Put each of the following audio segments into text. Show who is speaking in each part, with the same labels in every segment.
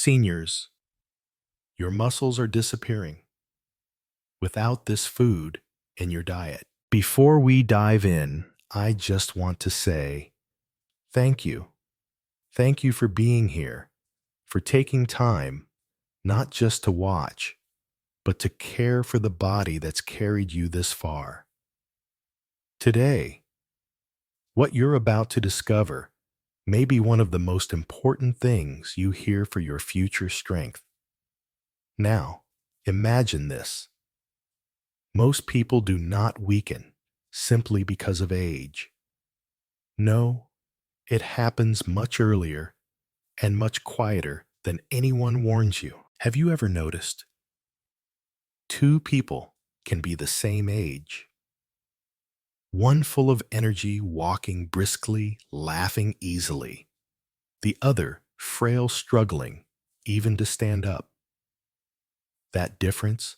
Speaker 1: Seniors, your muscles are disappearing without this food in your diet. Before we dive in, I just want to say thank you. Thank you for being here, for taking time not just to watch, but to care for the body that's carried you this far. Today, what you're about to discover may be one of the most important things you hear for your future strength. Now, imagine this. Most people do not weaken simply because of age. No, it happens much earlier and much quieter than anyone warns you. Have you ever noticed? Two people can be the same age. One full of energy, walking briskly, laughing easily. The other frail, struggling even to stand up. That difference,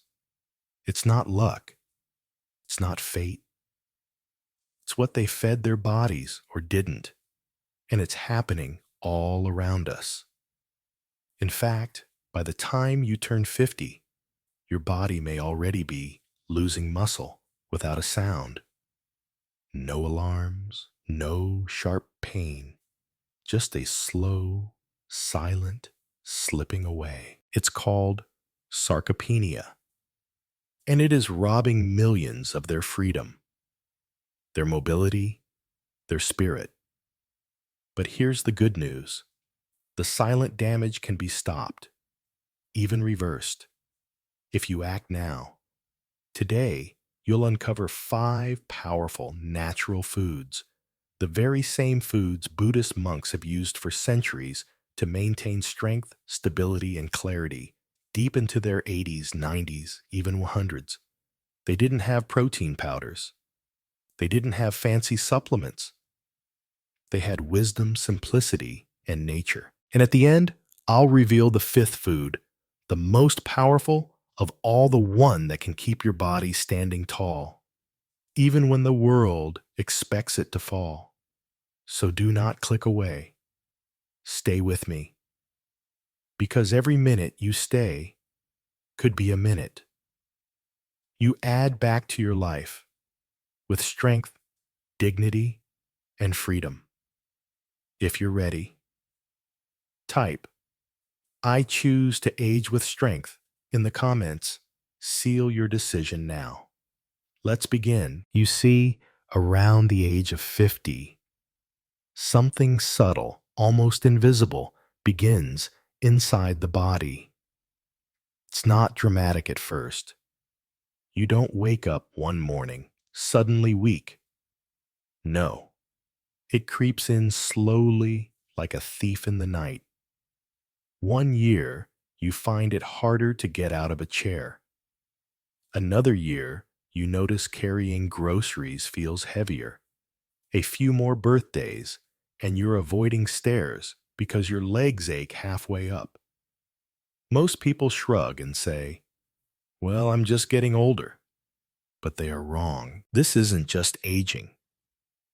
Speaker 1: it's not luck. It's not fate. It's what they fed their bodies or didn't. And it's happening all around us. In fact, by the time you turn 50, your body may already be losing muscle without a sound. No alarms, no sharp pain, just a slow, silent slipping away. It's called sarcopenia, and it is robbing millions of their freedom, their mobility, their spirit. But here's the good news. The silent damage can be stopped, even reversed, if you act now. Today, you'll uncover 5 powerful natural foods, the very same foods Buddhist monks have used for centuries to maintain strength, stability, and clarity deep into their 80s, 90s, even 100s. They didn't have protein powders. They didn't have fancy supplements. They had wisdom, simplicity, and nature. And at the end, I'll reveal the 5th food, the most powerful of all, the one that can keep your body standing tall, even when the world expects it to fall. So do not click away. Stay with me. Because every minute you stay could be a minute you add back to your life with strength, dignity, and freedom. If you're ready, type "I choose to age with strength" in the comments. Seal your decision now. Let's begin. You see, around the age of 50, something subtle, almost invisible, begins inside the body. It's not dramatic at first. You don't wake up one morning suddenly weak. No, it creeps in slowly like a thief in the night. One year, you find it harder to get out of a chair. Another year, you notice carrying groceries feels heavier. A few more birthdays, and you're avoiding stairs because your legs ache halfway up. Most people shrug and say, "Well, I'm just getting older." But they are wrong. This isn't just aging.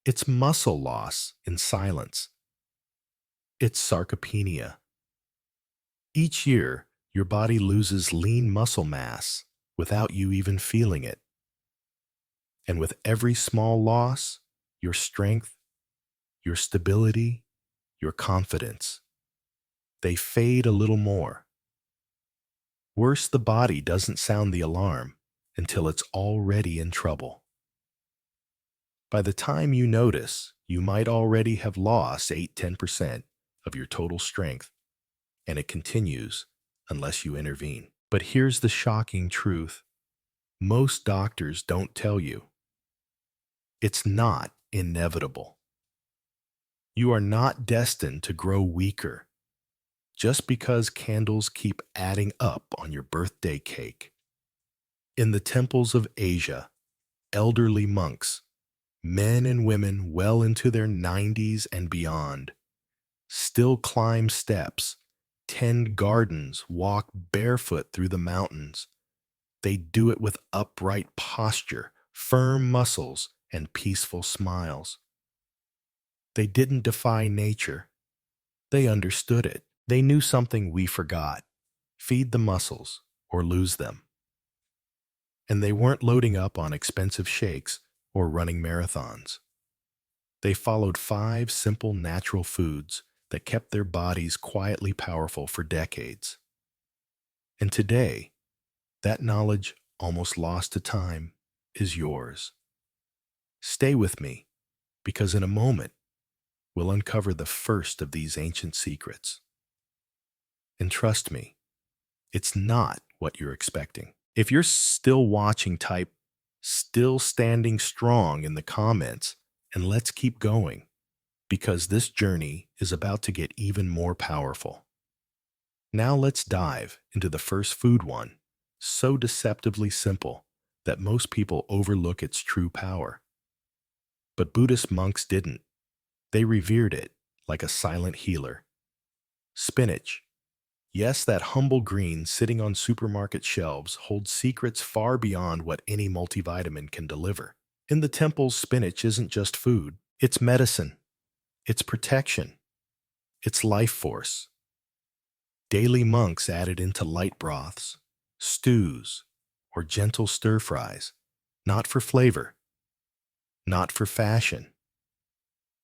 Speaker 1: It's muscle loss in silence. It's sarcopenia. Each year, your body loses lean muscle mass without you even feeling it. And with every small loss, your strength, your stability, your confidence, they fade a little more. Worse, the body doesn't sound the alarm until it's already in trouble. By the time you notice, you might already have lost 8–10% of your total strength, and it continues unless you intervene. But here's the shocking truth. Most doctors don't tell you. It's not inevitable. You are not destined to grow weaker just because candles keep adding up on your birthday cake. In the temples of Asia, elderly monks, men and women well into their 90s and beyond, still climb steps, tend gardens, walk barefoot through the mountains. They do it with upright posture, firm muscles, and peaceful smiles. They didn't defy nature. They understood it. They knew something we forgot: feed the muscles or lose them. And they weren't loading up on expensive shakes or running marathons. They followed 5 simple natural foods that kept their bodies quietly powerful for decades. And today, that knowledge, almost lost to time, is yours. Stay with me, because in a moment, we'll uncover the first of these ancient secrets. And trust me, it's not what you're expecting. If you're still watching, type "still standing strong" in the comments, and let's keep going, because this journey is about to get even more powerful. Now let's dive into the first food, one so deceptively simple that most people overlook its true power. But Buddhist monks didn't. They revered it like a silent healer. Spinach. Yes, that humble green sitting on supermarket shelves holds secrets far beyond what any multivitamin can deliver. In the temples, spinach isn't just food, it's medicine, it's protection, it's life force. Daily monks add it into light broths, stews, or gentle stir fries, not for flavor, not for fashion,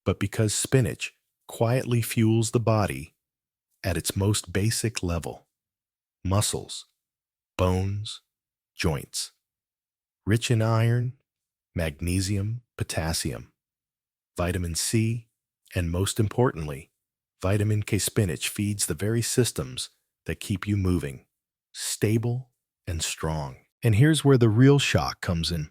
Speaker 1: but because spinach quietly fuels the body at its most basic level: muscles, bones, joints. Rich in iron, magnesium, potassium, vitamin C, and most importantly, vitamin K. Spinach feeds the very systems that keep you moving, stable and strong. And here's where the real shock comes in.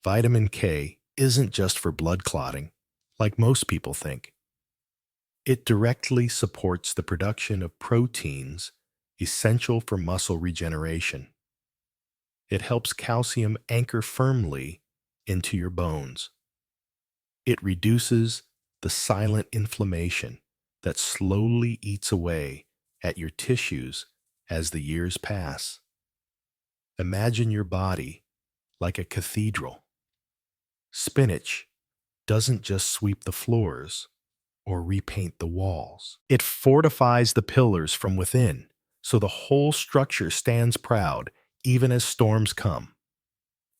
Speaker 1: Vitamin K isn't just for blood clotting, like most people think. It directly supports the production of proteins essential for muscle regeneration. It helps calcium anchor firmly into your bones. It reduces the silent inflammation that slowly eats away at your tissues as the years pass. Imagine your body like a cathedral. Spinach doesn't just sweep the floors or repaint the walls. It fortifies the pillars from within, so the whole structure stands proud even as storms come.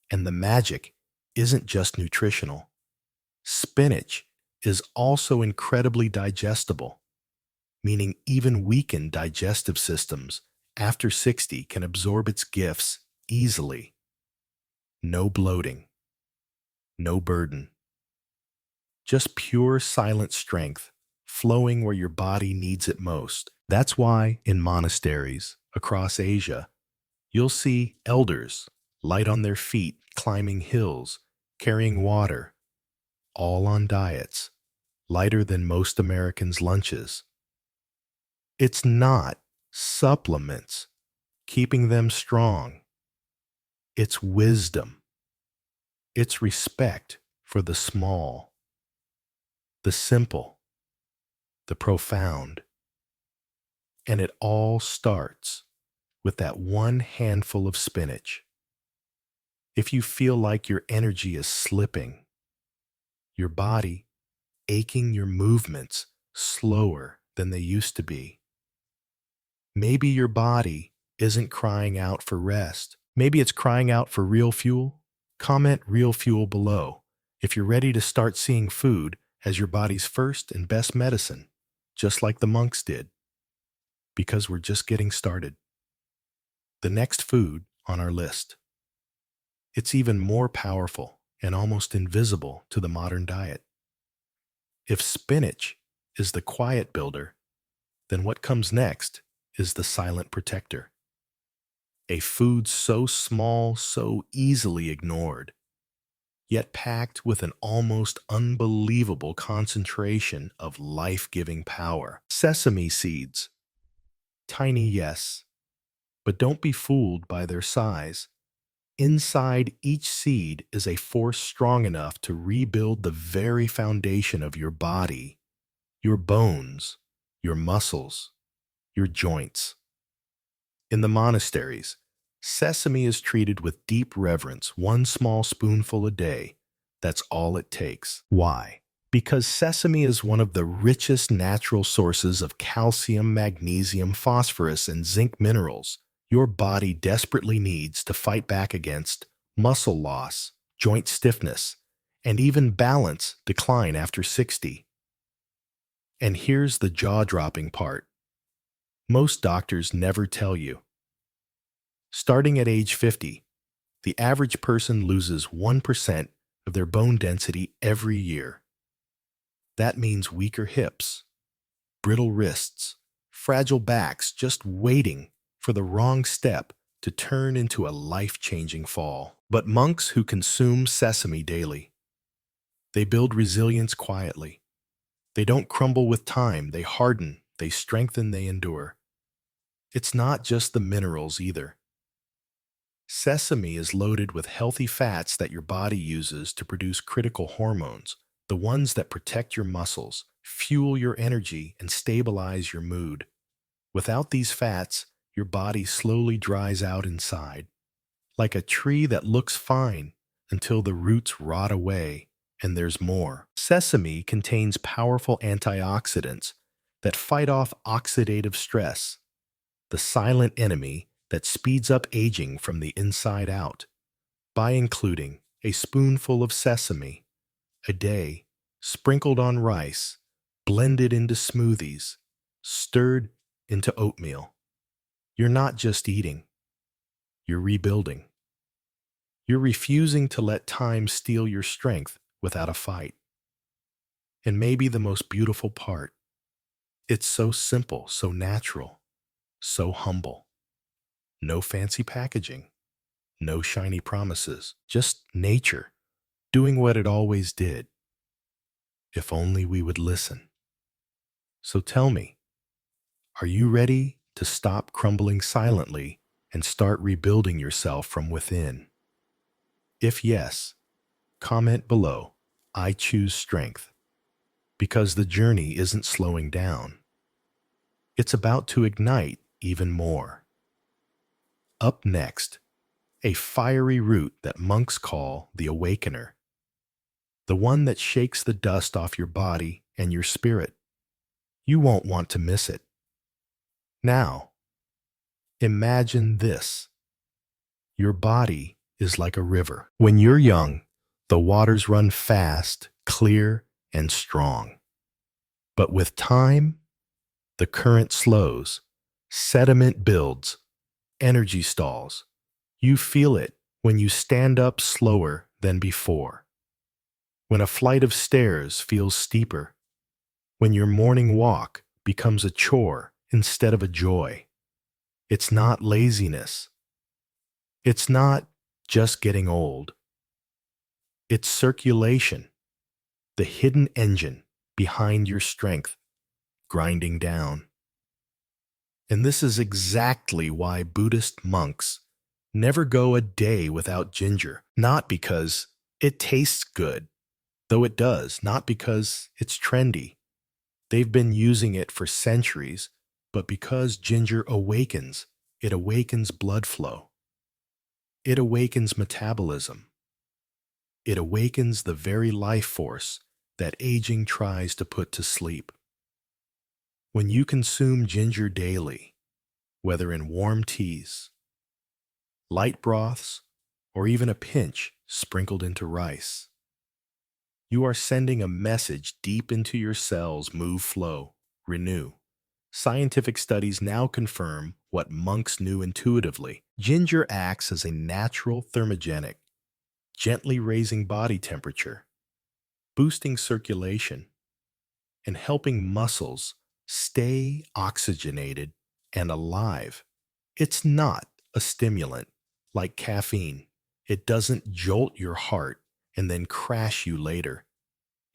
Speaker 1: And the magic isn't just nutritional. Spinach is also incredibly digestible, meaning even weakened digestive systems after 60 can absorb its gifts easily. No bloating, no burden. Just pure silent strength flowing where your body needs it most. That's why in monasteries across Asia, you'll see elders light on their feet climbing hills, carrying water, all on diets lighter than most Americans' lunches. It's not supplements keeping them strong. It's wisdom. It's respect for the small, the simple, the profound. And it all starts with that one handful of spinach. If you feel like your energy is slipping, your body aching, your movements slower than they used to be, maybe your body isn't crying out for rest. Maybe it's crying out for real fuel. Comment "real fuel" below if you're ready to start seeing food as your body's first and best medicine, just like the monks did. Because we're just getting started. The next food on our list. It's even more powerful and almost invisible to the modern diet. If spinach is the quiet builder, then what comes next is the silent protector. A food so small, so easily ignored, yet packed with an almost unbelievable concentration of life-giving power. Sesame seeds. Tiny, yes, but don't be fooled by their size. Inside each seed is a force strong enough to rebuild the very foundation of your body, your bones, your muscles, your joints. In the monasteries, sesame is treated with deep reverence. One small spoonful a day, that's all it takes. Why? Because sesame is one of the richest natural sources of calcium, magnesium, phosphorus, and zinc minerals your body desperately needs to fight back against muscle loss, joint stiffness, and even balance decline after 60. And here's the jaw-dropping part. Most doctors never tell you. Starting at age 50, the average person loses 1% of their bone density every year. That means weaker hips, brittle wrists, fragile backs just waiting for the wrong step to turn into a life-changing fall. But monks who consume sesame daily, they build resilience quietly. They don't crumble with time, they harden, they strengthen, they endure. It's not just the minerals either. Sesame is loaded with healthy fats that your body uses to produce critical hormones, the ones that protect your muscles, fuel your energy, and stabilize your mood. Without these fats, your body slowly dries out inside, like a tree that looks fine until the roots rot away and there's more. Sesame contains powerful antioxidants that fight off oxidative stress, the silent enemy that speeds up aging from the inside out. By including a spoonful of sesame a day, sprinkled on rice, blended into smoothies, stirred into oatmeal, you're not just eating, you're rebuilding. You're refusing to let time steal your strength without a fight. And maybe the most beautiful part, it's so simple, so natural, so humble. No fancy packaging, no shiny promises, just nature doing what it always did. If only we would listen. So tell me, are you ready to stop crumbling silently and start rebuilding yourself from within? If yes, comment below, I choose strength, because the journey isn't slowing down. It's about to ignite even more. Up next, a fiery root that monks call the awakener, the one that shakes the dust off your body and your spirit. You won't want to miss it. Now, imagine this. Your body is like a river. When you're young, the waters run fast, clear, and strong. But with time, the current slows, sediment builds, energy stalls. You feel it when you stand up slower than before, when a flight of stairs feels steeper, when your morning walk becomes a chore instead of a joy. It's not laziness. It's not just getting old. It's circulation, the hidden engine behind your strength, grinding down. And this is exactly why Buddhist monks never go a day without ginger, not because it tastes good, though it does, not because it's trendy. They've been using it for centuries, but because ginger awakens, it awakens blood flow. It awakens metabolism. It awakens the very life force that aging tries to put to sleep. When you consume ginger daily, whether in warm teas, light broths, or even a pinch sprinkled into rice, you are sending a message deep into your cells: move, flow, renew. Scientific studies now confirm what monks knew intuitively. Ginger acts as a natural thermogenic, gently raising body temperature, boosting circulation, and helping muscles stay oxygenated and alive. It's not a stimulant like caffeine. It doesn't jolt your heart and then crash you later.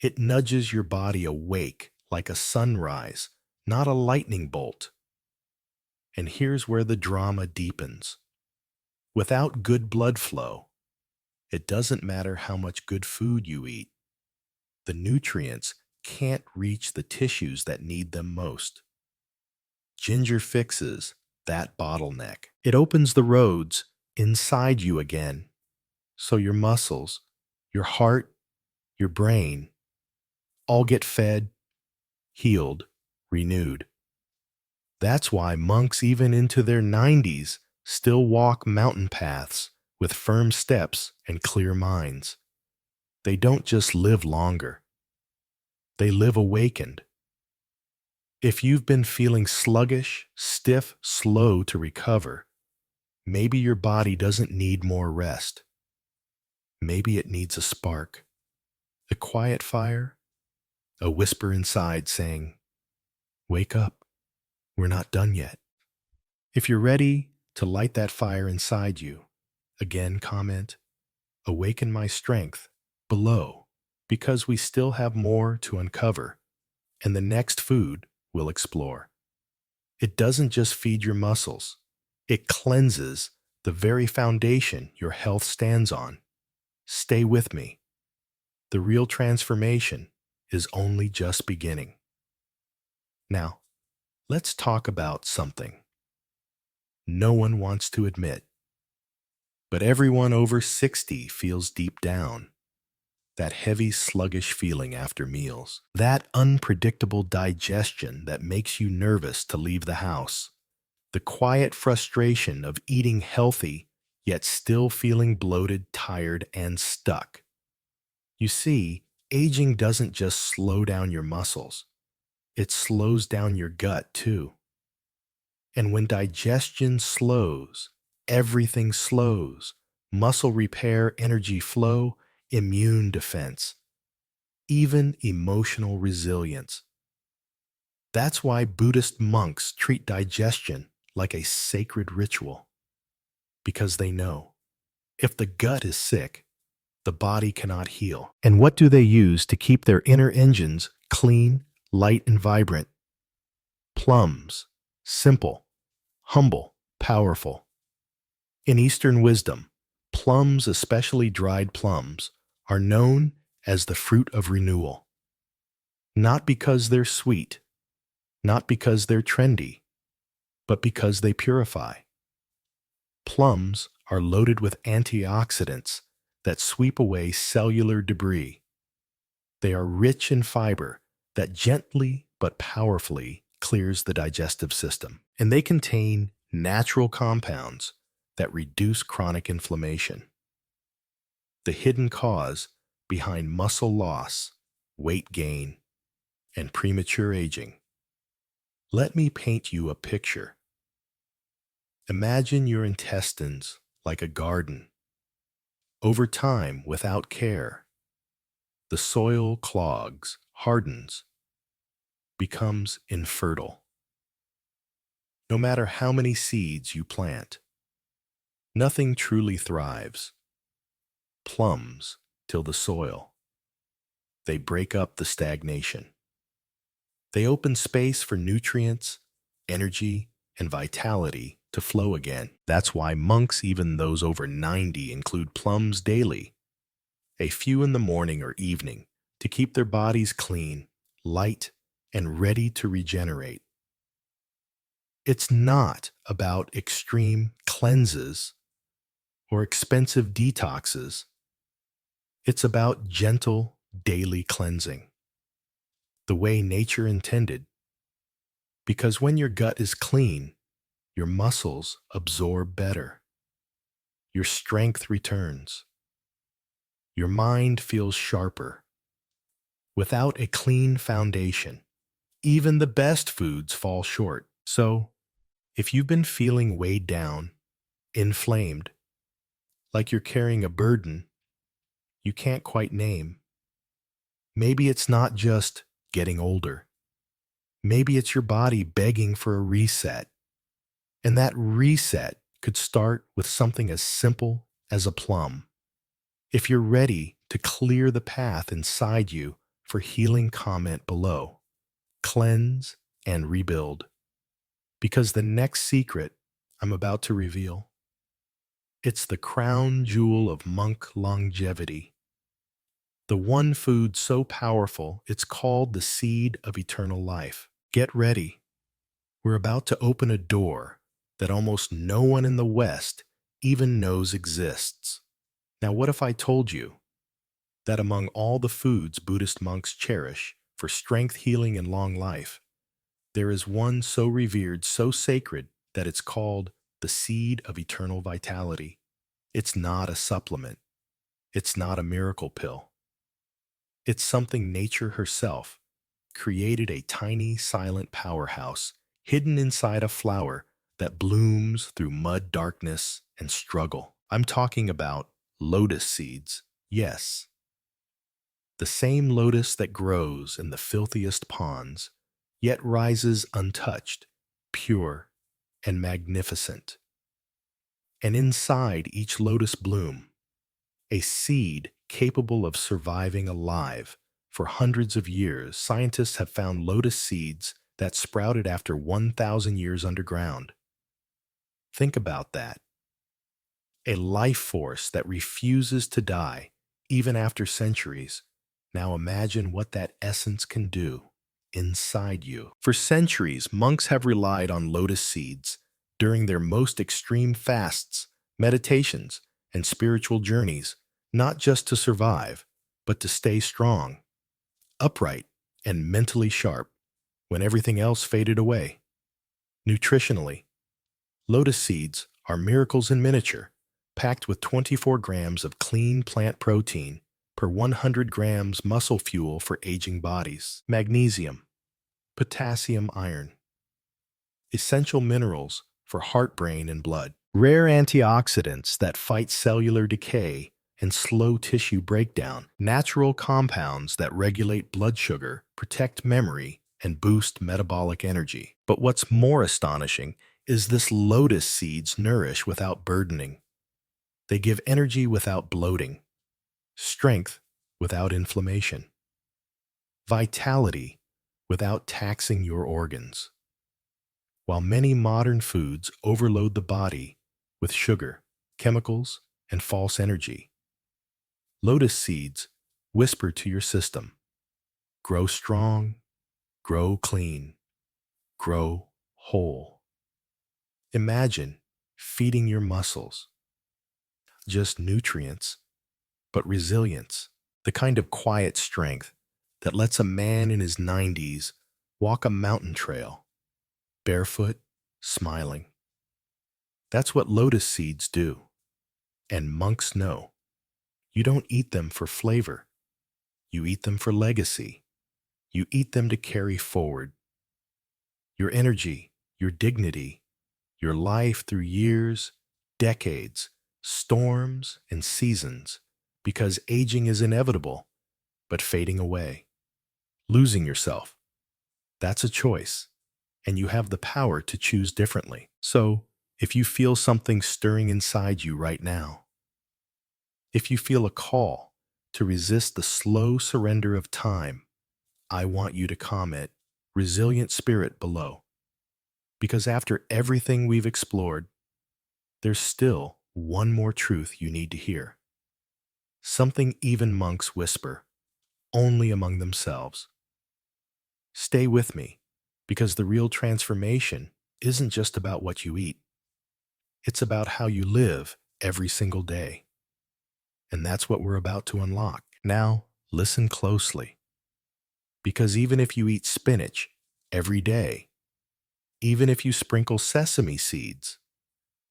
Speaker 1: It nudges your body awake like a sunrise, not a lightning bolt. And here's where the drama deepens. Without good blood flow, it doesn't matter how much good food you eat. The nutrients can't reach the tissues that need them most. Ginger fixes that bottleneck. It opens the roads inside you again, so your muscles, your heart, your brain, all get fed, healed, renewed. That's why monks, even into their 90s, still walk mountain paths with firm steps and clear minds. They don't just live longer, they live awakened. If you've been feeling sluggish, stiff, slow to recover, maybe your body doesn't need more rest. Maybe it needs a spark, a quiet fire, a whisper inside saying, "Wake up, we're not done yet." If you're ready to light that fire inside you, again comment, "Awaken my strength," below, because we still have more to uncover, and the next food we'll explore. It doesn't just feed your muscles, it cleanses the very foundation your health stands on. Stay with me. The real transformation is only just beginning. Now, let's talk about something no one wants to admit, but everyone over 60 feels deep down. That heavy, sluggish feeling after meals. That unpredictable digestion that makes you nervous to leave the house. The quiet frustration of eating healthy, yet still feeling bloated, tired, and stuck. You see, aging doesn't just slow down your muscles, it slows down your gut too. And when digestion slows, everything slows. Muscle repair, energy flow, immune defense, even emotional resilience. That's why Buddhist monks treat digestion like a sacred ritual, because they know if the gut is sick, the body cannot heal. And what do they use to keep their inner engines clean, light, and vibrant? Plums. Simple, humble, powerful. In Eastern wisdom, plums, especially dried plums, are known as the fruit of renewal. Not because they're sweet, not because they're trendy, but because they purify. Plums are loaded with antioxidants that sweep away cellular debris. They are rich in fiber that gently but powerfully clears the digestive system. And they contain natural compounds that reduce chronic inflammation. The hidden cause behind muscle loss, weight gain, and premature aging. Let me paint you a picture. Imagine your intestines like a garden. Over time, without care, the soil clogs, hardens, becomes infertile. No matter how many seeds you plant, nothing truly thrives. Plums till the soil. They break up the stagnation. They open space for nutrients, energy, and vitality to flow again. That's why monks, even those over 90, include plums daily, a few in the morning or evening, to keep their bodies clean, light, and ready to regenerate. It's not about extreme cleanses or expensive detoxes. It's about gentle, daily cleansing, the way nature intended. Because when your gut is clean, your muscles absorb better. Your strength returns. Your mind feels sharper. Without a clean foundation, even the best foods fall short. So, if you've been feeling weighed down, inflamed, like you're carrying a burden you can't quite name, maybe it's not just getting older. Maybe it's your body begging for a reset. And that reset could start with something as simple as a plum. If you're ready to clear the path inside you for healing, comment below. Cleanse and rebuild. Because the next secret I'm about to reveal, it's the crown jewel of monk longevity. The one food so powerful, it's called the seed of eternal life. Get ready. We're about to open a door that almost no one in the West even knows exists. Now, what if I told you that among all the foods Buddhist monks cherish for strength, healing, and long life, there is one so revered, so sacred, that it's called the seed of eternal vitality. It's not a supplement. It's not a miracle pill. It's something nature herself created, a tiny, silent powerhouse hidden inside a flower that blooms through mud, darkness, and struggle. I'm talking about lotus seeds. Yes, the same lotus that grows in the filthiest ponds, yet rises untouched, pure, and magnificent. And inside each lotus bloom, a seed capable of surviving alive for hundreds of years. Scientists have found lotus seeds that sprouted after 1,000 years underground. Think about that. A life force that refuses to die even after centuries. Now imagine what that essence can do inside you. For centuries, monks have relied on lotus seeds during their most extreme fasts, meditations, and spiritual journeys, not just to survive, but to stay strong, upright, and mentally sharp when everything else faded away. Nutritionally, lotus seeds are miracles in miniature, packed with 24 grams of clean plant protein per 100 grams muscle fuel for aging bodies. Magnesium, potassium, iron, essential minerals for heart, brain, and blood. Rare antioxidants that fight cellular decay and slow tissue breakdown. Natural compounds that regulate blood sugar, protect memory, and boost metabolic energy. But what's more astonishing is this lotus seeds nourish without burdening. They give energy without bloating, strength without inflammation, vitality without taxing your organs. While many modern foods overload the body with sugar, chemicals, and false energy, lotus seeds whisper to your system, grow strong, grow clean, grow whole. Imagine feeding your muscles just nutrients, but resilience, the kind of quiet strength that lets a man in his 90s walk a mountain trail, barefoot, smiling. That's what lotus seeds do. And monks know. You don't eat them for flavor. You eat them for legacy. You eat them to carry forward your energy, your dignity, your life through years, decades, storms, and seasons, because aging is inevitable, but fading away. Losing yourself, that's a choice, and you have the power to choose differently. So, if you feel something stirring inside you right now, if you feel a call to resist the slow surrender of time, I want you to comment resilient spirit below. Because after everything we've explored, there's still one more truth you need to hear. Something even monks whisper, only among themselves. Stay with me, because the real transformation isn't just about what you eat. It's about how you live every single day. And that's what we're about to unlock. Now, listen closely. Because even if you eat spinach every day, even if you sprinkle sesame seeds,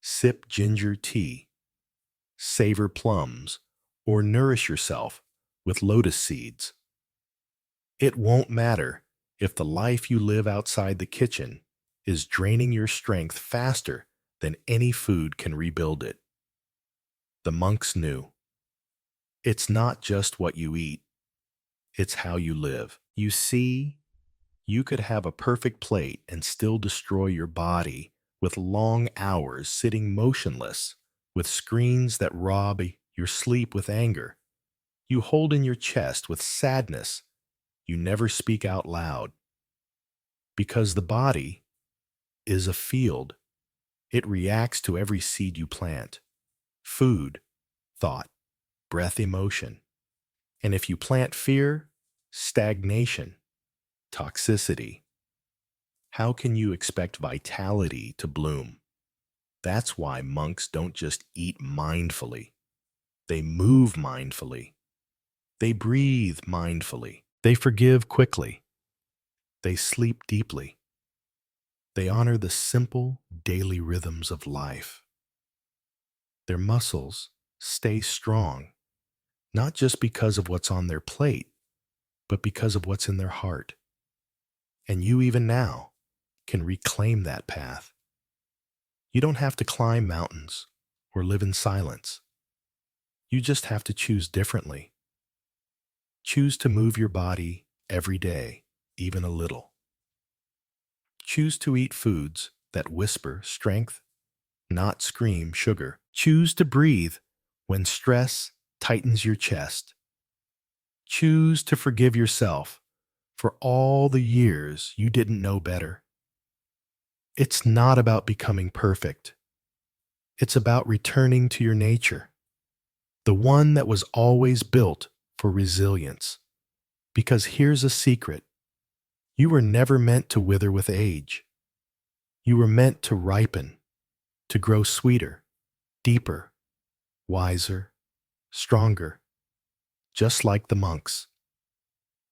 Speaker 1: sip ginger tea, savor plums, or nourish yourself with lotus seeds, it won't matter if the life you live outside the kitchen is draining your strength faster than any food can rebuild it. The monks knew. It's not just what you eat, it's how you live. You see, you could have a perfect plate and still destroy your body with long hours sitting motionless, with screens that rob your sleep with anger. You hold in your chest with sadness you never speak out loud. Because the body is a field. It reacts to every seed you plant. Food, thought, breath, emotion. And if you plant fear, stagnation, toxicity, how can you expect vitality to bloom? That's why monks don't just eat mindfully. They move mindfully. They breathe mindfully. They forgive quickly. They sleep deeply. They honor the simple daily rhythms of life. Their muscles stay strong, not just because of what's on their plate, but because of what's in their heart. And you, even now, can reclaim that path. You don't have to climb mountains or live in silence. You just have to choose differently. Choose to move your body every day, even a little. Choose to eat foods that whisper strength, not scream sugar. Choose to breathe when stress tightens your chest. Choose to forgive yourself for all the years you didn't know better. It's not about becoming perfect. It's about returning to your nature, the one that was always built for resilience. Because here's a secret: you were never meant to wither with age. You were meant to ripen, to grow sweeter, deeper, wiser, stronger, just like the monks,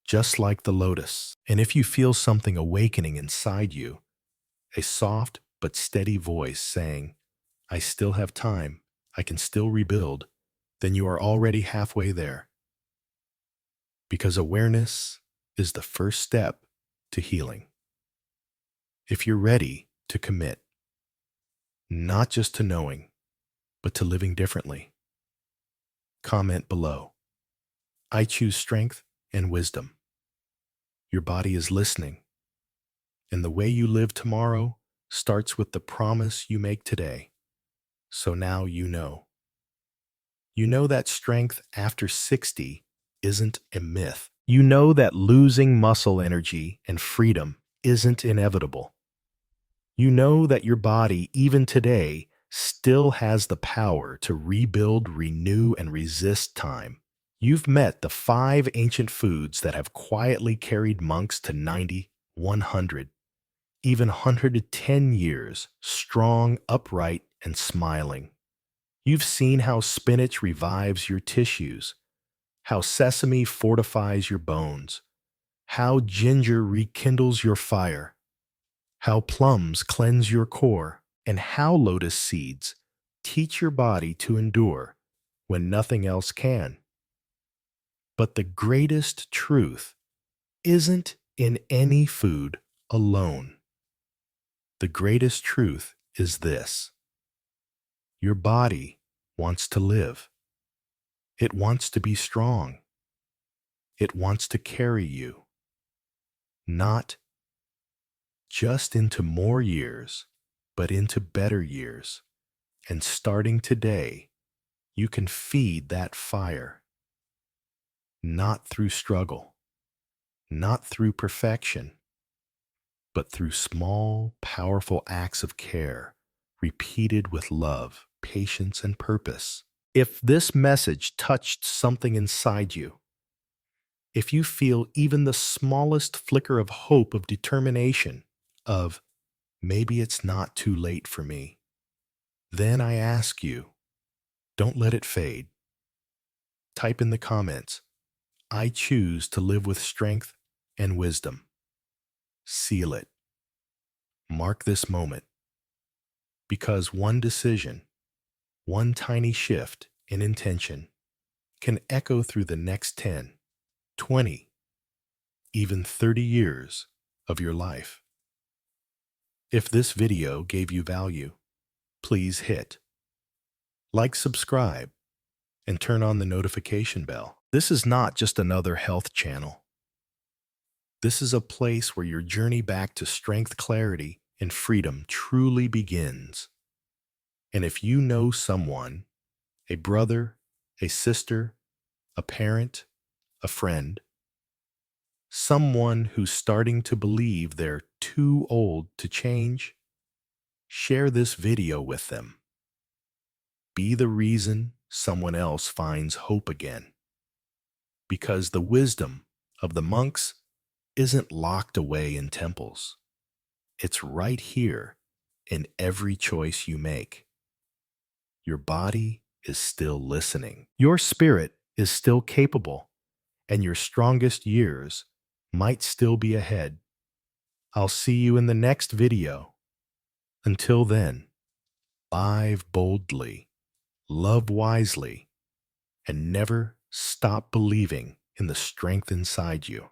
Speaker 1: just like the lotus. And if you feel something awakening inside you, a soft but steady voice saying, "I still have time, I can still rebuild," then you are already halfway there. Because awareness is the first step to healing. If you're ready to commit, not just to knowing, but to living differently, comment below. I choose strength and wisdom. Your body is listening, and the way you live tomorrow starts with the promise you make today. So now you know. You know that strength after 60 isn't a myth. You know that losing muscle energy and freedom isn't inevitable. You know that your body, even today, still has the power to rebuild, renew, and resist time. You've met the 5 ancient foods that have quietly carried monks to 90, 100, even 110 years, strong, upright, and smiling. You've seen how spinach revives your tissues, how sesame fortifies your bones, how ginger rekindles your fire, how plums cleanse your core, and how lotus seeds teach your body to endure when nothing else can. But the greatest truth isn't in any food alone. The greatest truth is this: your body wants to live. It wants to be strong. It wants to carry you, not just into more years, but into better years. And starting today, you can feed that fire, not through struggle, not through perfection, but through small, powerful acts of care, repeated with love, patience, and purpose. If this message touched something inside you, if you feel even the smallest flicker of hope, of determination, of maybe it's not too late for me, then I ask you, don't let it fade. Type in the comments, "I choose to live with strength and wisdom." Seal it. Mark this moment, because one decision, one tiny shift in intention can echo through the next 10, 20, even 30 years of your life. If this video gave you value, please hit like, subscribe, and turn on the notification bell. This is not just another health channel. This is a place where your journey back to strength, clarity, and freedom truly begins. And if you know someone, a brother, a sister, a parent, a friend, someone who's starting to believe they're too old to change, share this video with them. Be the reason someone else finds hope again. Because the wisdom of the monks isn't locked away in temples. It's right here in every choice you make. Your body is still listening. Your spirit is still capable. and your strongest years might still be ahead. I'll see you in the next video. Until then, live boldly, love wisely, and never stop believing in the strength inside you.